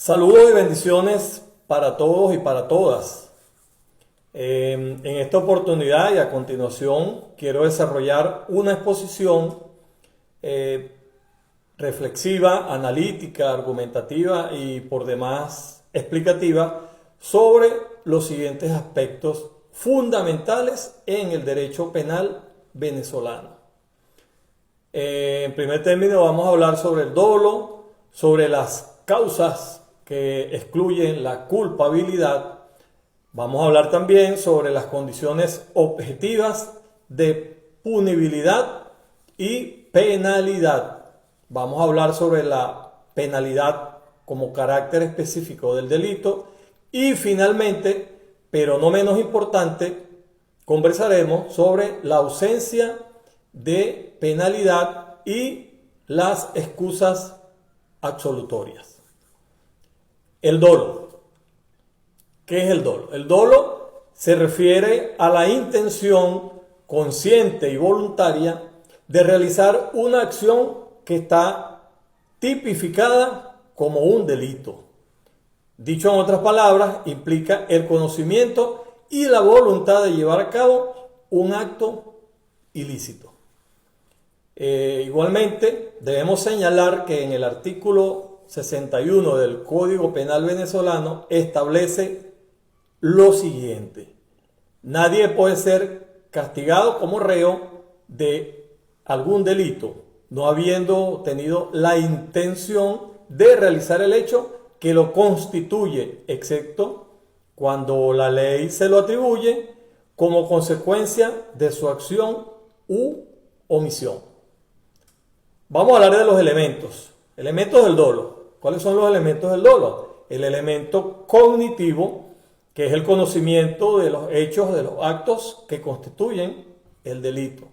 Saludos y bendiciones para todos y para todas. En esta oportunidad y a continuación quiero desarrollar una exposición reflexiva, analítica, argumentativa y por demás explicativa sobre los siguientes aspectos fundamentales en el derecho penal venezolano. En primer término vamos a hablar sobre el dolo, sobre las causas que excluyen la culpabilidad. Vamos a hablar también sobre las condiciones objetivas de punibilidad y penalidad. Vamos a hablar sobre la penalidad como carácter específico del delito y finalmente, pero no menos importante, conversaremos sobre la ausencia de penalidad y las excusas absolutorias. El dolo. ¿Qué es el dolo? El dolo se refiere a la intención consciente y voluntaria de realizar una acción que está tipificada como un delito. Dicho en otras palabras, implica el conocimiento y la voluntad de llevar a cabo un acto ilícito. Igualmente, debemos señalar que en el artículo 61 del Código Penal venezolano establece lo siguiente: nadie puede ser castigado como reo de algún delito, no habiendo tenido la intención de realizar el hecho que lo constituye, excepto cuando la ley se lo atribuye como consecuencia de su acción u omisión. Vamos a hablar de los elementos del dolo. ¿Cuáles son los elementos del dolo? El elemento cognitivo, que es el conocimiento de los hechos, de los actos que constituyen el delito.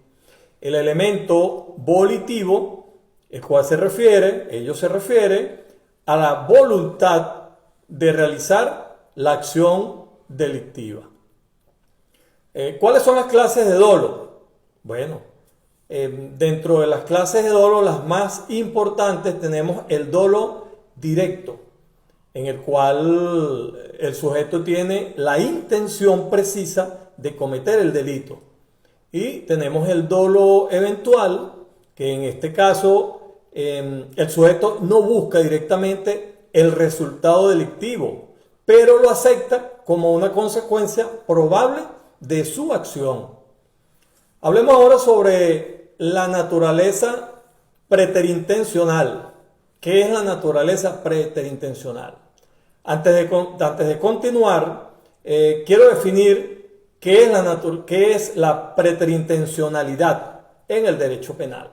El elemento volitivo, el cual se refiere a la voluntad de realizar la acción delictiva. ¿Cuáles son las clases de dolo? Bueno, dentro de las clases de dolo, las más importantes tenemos el dolo directo, en el cual el sujeto tiene la intención precisa de cometer el delito. Y tenemos el dolo eventual, que en este caso el sujeto no busca directamente el resultado delictivo, pero lo acepta como una consecuencia probable de su acción. Hablemos ahora sobre la naturaleza preterintencional. ¿Qué es la naturaleza preterintencional? Antes de continuar, quiero definir qué es la preterintencionalidad en el derecho penal.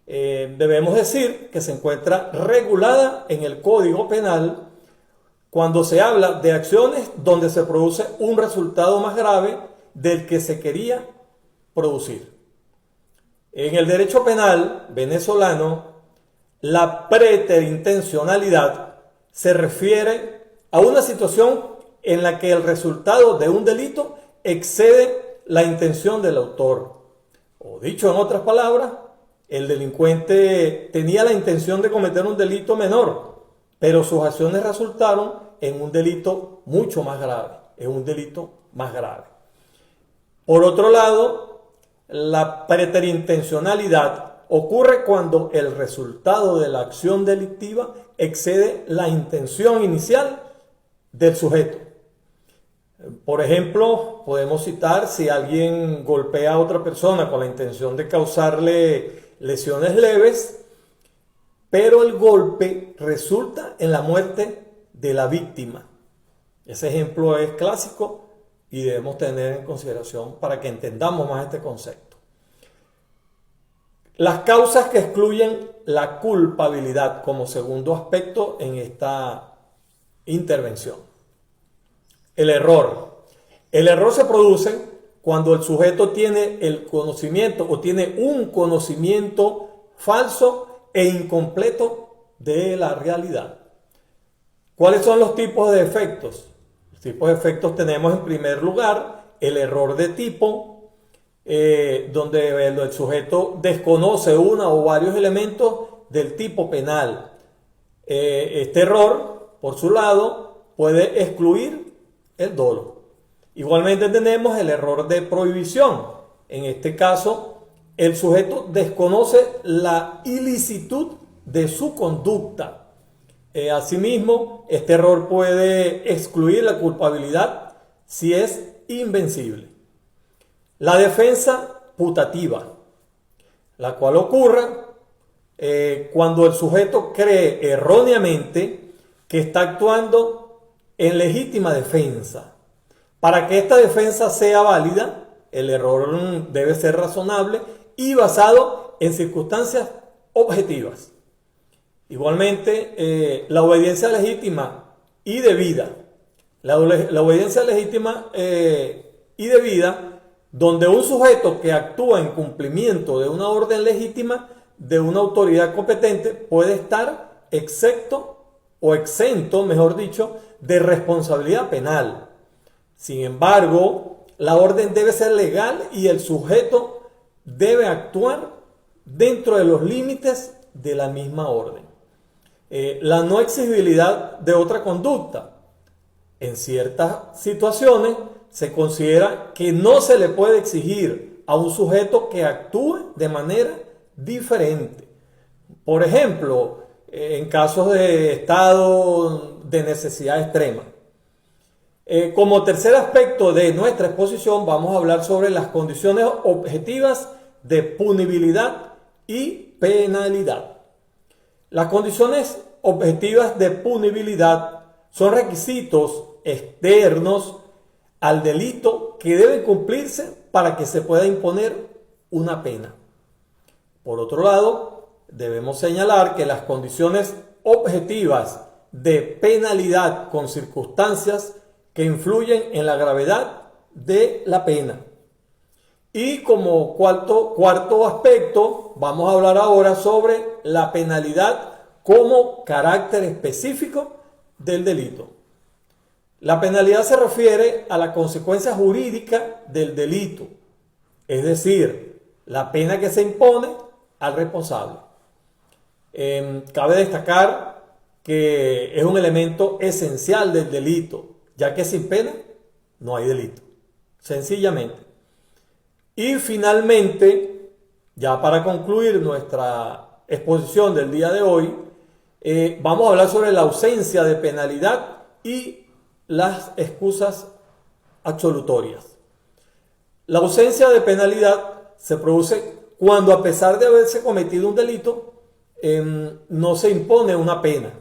Debemos decir que se encuentra regulada en el Código Penal cuando se habla de acciones donde se produce un resultado más grave del que se quería producir. En el derecho penal venezolano, la preterintencionalidad se refiere a una situación en la que el resultado de un delito excede la intención del autor. O dicho en otras palabras, el delincuente tenía la intención de cometer un delito menor, pero sus acciones resultaron en un delito mucho más grave, Por otro lado, la preterintencionalidad ocurre cuando el resultado de la acción delictiva excede la intención inicial del sujeto. Por ejemplo, podemos citar si alguien golpea a otra persona con la intención de causarle lesiones leves, pero el golpe resulta en la muerte de la víctima. Ese ejemplo es clásico y debemos tener en consideración para que entendamos más este concepto. Las causas que excluyen la culpabilidad como segundo aspecto en esta intervención. El error. El error se produce cuando el sujeto tiene el conocimiento o tiene un conocimiento falso e incompleto de la realidad. ¿Cuáles son los tipos de efectos? Los tipos de efectos tenemos en primer lugar el error de tipo, donde el sujeto desconoce uno o varios elementos del tipo penal. Este error por su lado, puede excluir el dolo. Igualmente tenemos el error de prohibición. En este caso, el sujeto desconoce la ilicitud de su conducta. Asimismo, este error puede excluir la culpabilidad si es invencible. La defensa putativa, la cual ocurre cuando el sujeto cree erróneamente que está actuando en legítima defensa. Para que esta defensa sea válida, el error debe ser razonable y basado en circunstancias objetivas. Igualmente, la obediencia legítima y debida. La obediencia legítima y debida, donde un sujeto que actúa en cumplimiento de una orden legítima de una autoridad competente puede estar exento, mejor dicho, de responsabilidad penal. Sin embargo, la orden debe ser legal y el sujeto debe actuar dentro de los límites de la misma orden. La no exigibilidad de otra conducta. En ciertas situaciones se considera que no se le puede exigir a un sujeto que actúe de manera diferente. Por ejemplo, en casos de estado de necesidad extrema. Como tercer aspecto de nuestra exposición vamos a hablar sobre las condiciones objetivas de punibilidad y penalidad. Las condiciones objetivas de punibilidad son requisitos externos al delito que deben cumplirse para que se pueda imponer una pena. Por otro lado, debemos señalar que las condiciones objetivas de penalidad con circunstancias que influyen en la gravedad de la pena. Y como cuarto aspecto, vamos a hablar ahora sobre la penalidad como carácter específico del delito. La penalidad se refiere a la consecuencia jurídica del delito, es decir, la pena que se impone al responsable. Cabe destacar que es un elemento esencial del delito, ya que sin pena no hay delito, sencillamente. Y finalmente, ya para concluir nuestra exposición del día de hoy, vamos a hablar sobre la ausencia de penalidad y las excusas absolutorias. La ausencia de penalidad se produce cuando, a pesar de haberse cometido un delito, no se impone una pena.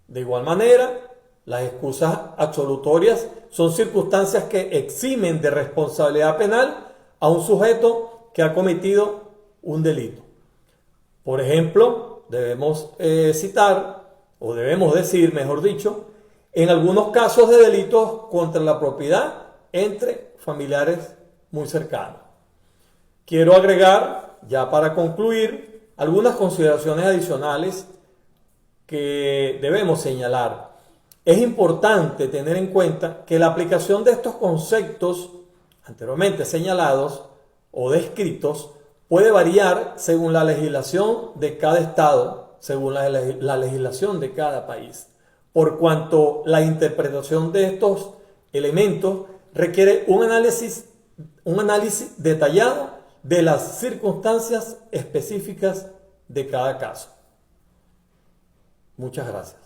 De igual manera, las excusas absolutorias son circunstancias que eximen de responsabilidad penal a un sujeto que ha cometido un delito. Por ejemplo, debemos citar, o debemos decir, mejor dicho, en algunos casos de delitos contra la propiedad entre familiares muy cercanos. Quiero agregar, ya para concluir, algunas consideraciones adicionales que debemos señalar. Es importante tener en cuenta que la aplicación de estos conceptos anteriormente señalados o descritos puede variar según la legislación de cada estado, según la legislación de cada país, por cuanto la interpretación de estos elementos requiere un análisis detallado de las circunstancias específicas de cada caso. Muchas gracias.